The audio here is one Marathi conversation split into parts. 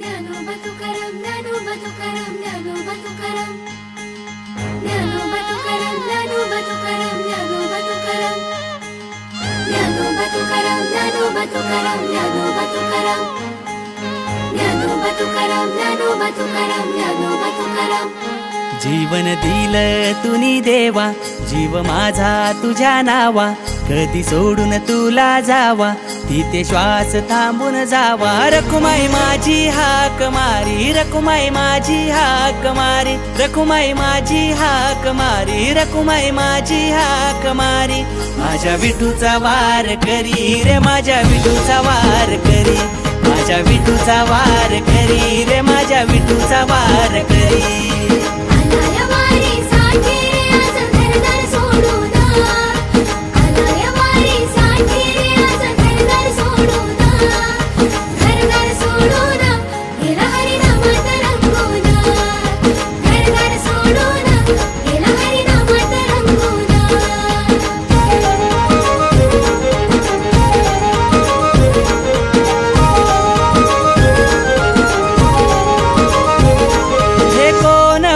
ज्ञानोबा तुकाराम ज्ञानोबा तुकाराम ज्ञानोबा तुकाराम ज्ञानोबा तुकाराम ज्ञानोबा तुकाराम ज्ञानोबा तुकाराम ज्ञानोबा तुकाराम ज्ञानोबा तुकाराम ज्ञानोबा तुकाराम ज्ञानोबा तुकाराम ज्ञानोबा तुकाराम ज्ञानोबा तुकाराम जीवन दिल तुनी देवा, जीव माझा तुझ्या नावा, कधी सोडून तुला जावा, तिथे श्वास थांबून जावा. रखुमाई माझी हाक मारी, रखुमाई माझी हाक मारी, रखुमाई माझी हाक मारी, रखुमाई माझी हाक मारी. माझ्या विठूचा वार करी रे, माझ्या विठूचा वार करी, माझ्या विठूचा वार करी रे, माझ्या विठूचा वार करी. आलाय वारी साठी रे आज घरदार सोडून, आलाय वारी साठी रे आज घरदार सोडून, घरदार सोडून गेला हरिनामात रंगून, घरदार सोडून गेला हरिनामात रंगून.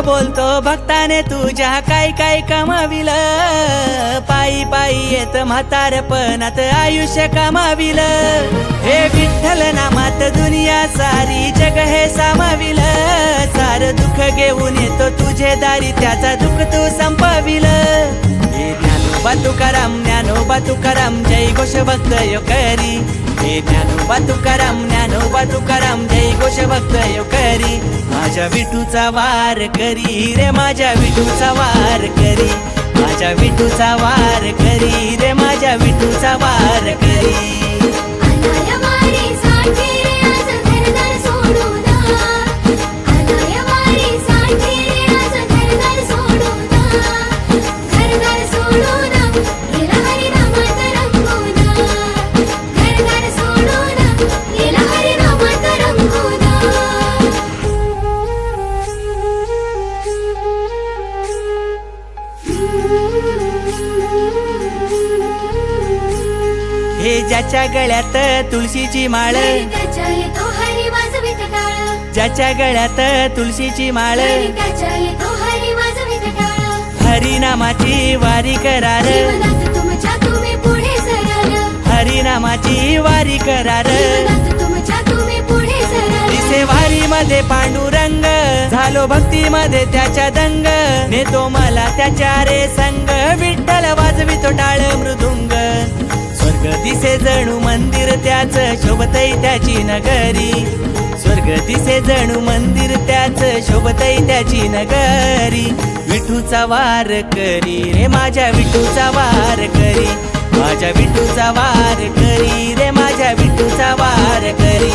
बोलतो भक्ताने तुझ्या काय काय कमाविल, पायी पायी येत म्हातारपणात आयुष्य कमाविल. हे विठ्ठल नामात दुनिया सारी जग हे सामाविल, सार दुःख घेऊन येतो तुझे दारी, त्याचा दुःख तू संपविल. हे ज्ञानोबा तुकाराम ज्ञानोबा तुकाराम जय घोष भक्त यो करी. हे ज्ञानोबा तुकाराम ज्ञानोबा तुकाराम जय घोष भक्त यो करी. माझ्या विठूचा वार करी रे, माझ्या विठूचा वार करी, माझ्या विठूचा वार करी रे, माझ्या विठूचा वार करी. आलाय वारी साठी रे आज घरदार सोडून, आलाय वारी साठी रे आज घरदार सोडून, घरदार सोडून गेला हरिनामात रंगून, घरदार सोडून गेला हरिनामात रंगून. हे ज्याच्या गळ्यात तुळशीची माळ, त्याच्या येतो हरी वाजवित टाळ, ज्याच्या गळ्यात तुळशीची माळ, त्याच्या येतो हरी वाजवित टाळ. हरिनामाची वारी करार, जीवनात तुमच्या तुम्ही पुढे सरळ, हरिनामाची वारी करार. जीवनात तुमच्या तुम्ही पुढे सरळ. दिसे वारी मध्ये पांडुरंग, झालो भक्ती मध्ये त्याच्या दंग, नेतो मला त्याच्या रे संग, विठ्ठल वाजवितो टाळ मृदुंग. स्वर्ग दिसे जणू मंदिर त्याच, शोभतई त्याची नगरी, स्वर्ग दिसे जणू मंदिर त्याच, शोभतई त्याची नगरी. विठूचा वार करी रे, माझ्या विठूचा वार करी, माझ्या विठूचा वार करी रे, माझ्या विठूचा वार करी.